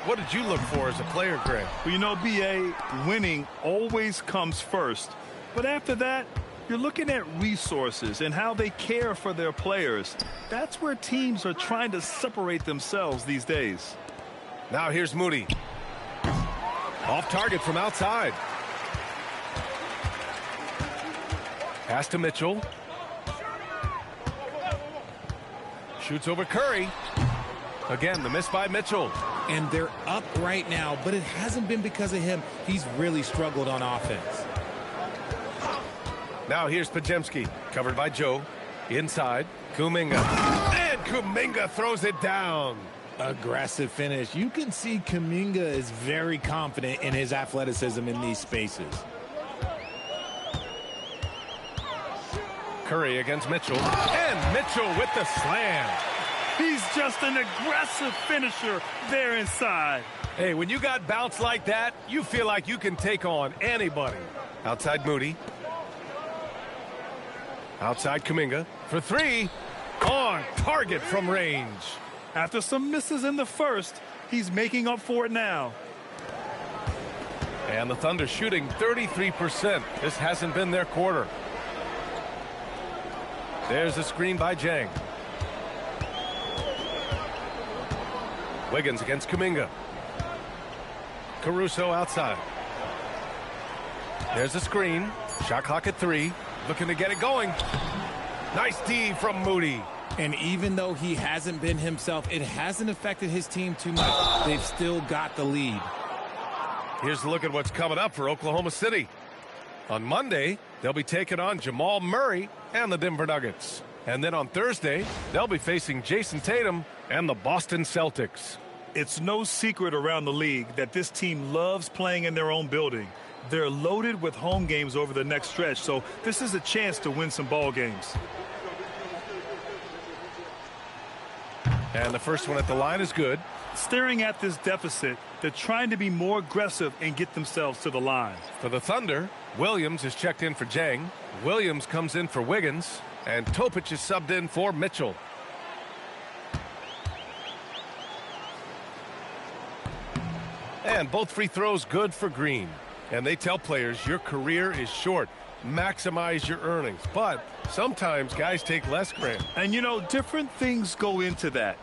What did you look for as a player, Greg? Well, you know, B.A., winning always comes first. But after that, you're looking at resources and how they care for their players. That's where teams are trying to separate themselves these days. Now here's Moody. Off target from outside. Pass to Mitchell. Shoots over Curry. Again, the miss by Mitchell. And they're up right now, but it hasn't been because of him. He's really struggled on offense. Now here's Podziemski, covered by Joe. Inside, Kuminga. And Kuminga throws it down. Aggressive finish. You can see Kuminga is very confident in his athleticism in these spaces. Curry against Mitchell. And Mitchell with the slam. He's just an aggressive finisher there inside. Hey, when you got bounce like that, you feel like you can take on anybody. Outside Moody. Outside Kuminga for three. On target from range. After some misses in the first, he's making up for it now. And the Thunder shooting 33%. This hasn't been their quarter. There's a screen by Jang. Wiggins against Kuminga. Caruso outside. There's a screen. Shot clock at 3. Looking to get it going. Nice D from Moody. And even though he hasn't been himself, it hasn't affected his team too much. They've still got the lead. Here's a look at what's coming up for Oklahoma City. On Monday, they'll be taking on Jamal Murray and the Denver Nuggets. And then on Thursday, they'll be facing Jason Tatum and the Boston Celtics. It's no secret around the league that this team loves playing in their own building. They're loaded with home games over the next stretch, so this is a chance to win some ball games. And the first one at the line is good. Staring at this deficit, they're trying to be more aggressive and get themselves to the line. For the Thunder, Williams is checked in for Jang. Williams comes in for Wiggins. And Topic is subbed in for Mitchell. And both free throws good for Green. And they tell players your career is short. Maximize your earnings. But sometimes guys take less, Grant. And you know, different things go into that.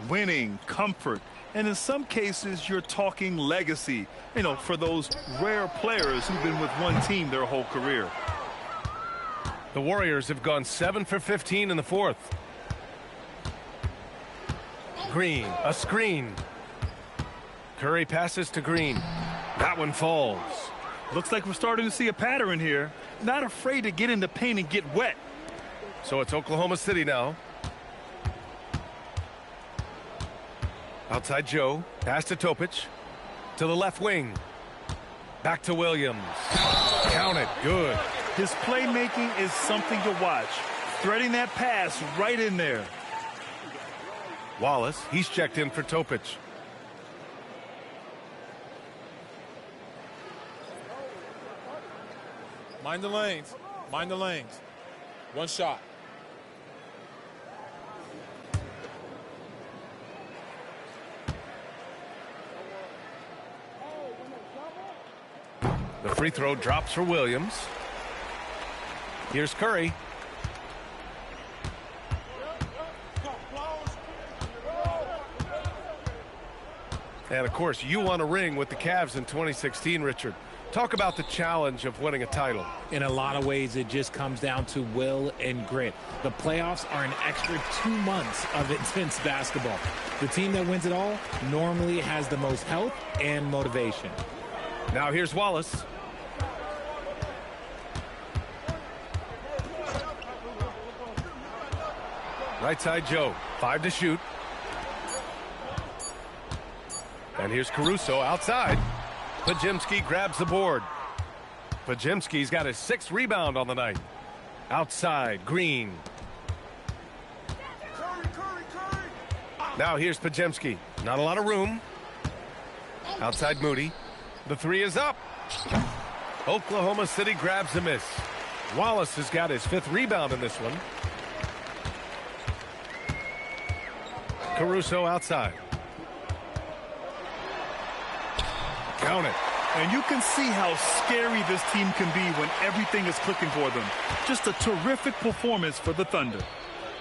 Winning, comfort, and in some cases you're talking legacy. You know, for those rare players who've been with one team their whole career. The Warriors have gone 7 for 15 in the fourth. Green, a screen. Curry passes to Green. That one falls. Looks like we're starting to see a pattern here. Not afraid to get in the paint and get wet. So it's Oklahoma City now. Outside Joe. Pass to Topic. To the left wing. Back to Williams. Count it. Good. His playmaking is something to watch. Threading that pass right in there. Wallace, he's checked in for Topic. Mind the lanes. Mind the lanes. One shot. The free throw drops for Williams. Here's Curry. And, of course, you won a ring with the Cavs in 2016, Richard. Talk about the challenge of winning a title. In a lot of ways, it just comes down to will and grit. The playoffs are an extra 2 months of intense basketball. The team that wins it all normally has the most health and motivation. Now here's Wallace. Right side Joe. 5 to shoot. And here's Caruso outside. Podziemski grabs the board. Podziemski's got his 6th rebound on the night. Outside, Green. Now here's Podziemski. Not a lot of room. Outside Moody. The three is up. Oklahoma City grabs a miss. Wallace has got his 5th rebound in this one. Caruso outside. Count it. And you can see how scary this team can be when everything is clicking for them. Just a terrific performance for the Thunder.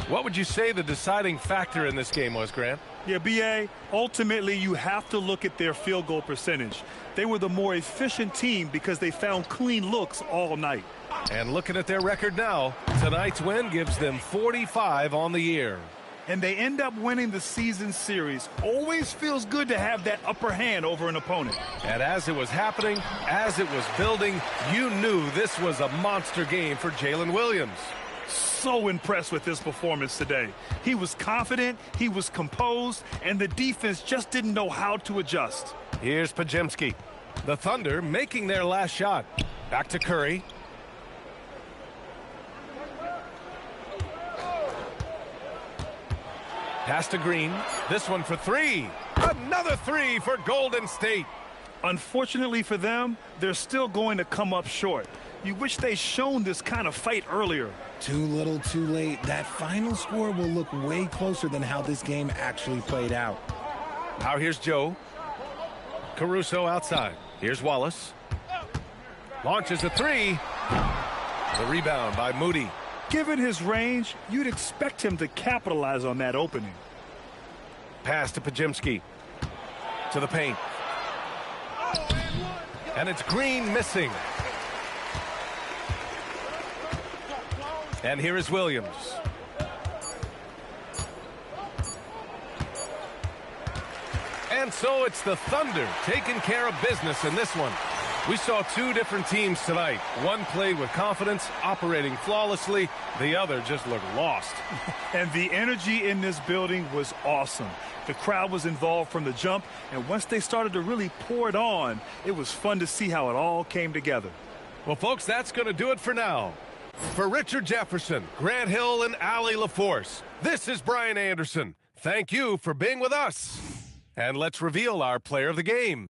What would you say the deciding factor in this game was, Grant? Yeah, B.A., ultimately you have to look at their field goal percentage. They were the more efficient team because they found clean looks all night. And looking at their record now, tonight's win gives them 45 on the year. And they end up winning the season series. Always feels good to have that upper hand over an opponent. And as it was happening, as it was building, you knew this was a monster game for Jalen Williams. So impressed with his performance today. He was confident, he was composed, and the defense just didn't know how to adjust. Here's Podziemski. The Thunder making their last shot. Back to Curry. Pass to Green. This one for 3. Another 3 for Golden State. Unfortunately for them, they're still going to come up short. You wish they'd shown this kind of fight earlier. Too little, too late. That final score will look way closer than how this game actually played out. Now here's Joe. Caruso outside. Here's Wallace. Launches a 3. The rebound by Moody. Given his range, you'd expect him to capitalize on that opening. Pass to Podziemski. To the paint. And it's Green missing. And here is Williams. And so it's the Thunder taking care of business in this one. We saw 2 different teams tonight. One played with confidence, operating flawlessly. The other just looked lost. And the energy in this building was awesome. The crowd was involved from the jump, and once they started to really pour it on, it was fun to see how it all came together. Well, folks, that's going to do it for now. For Richard Jefferson, Grant Hill, and Allie LaForce, this is Brian Anderson. Thank you for being with us. And let's reveal our player of the game.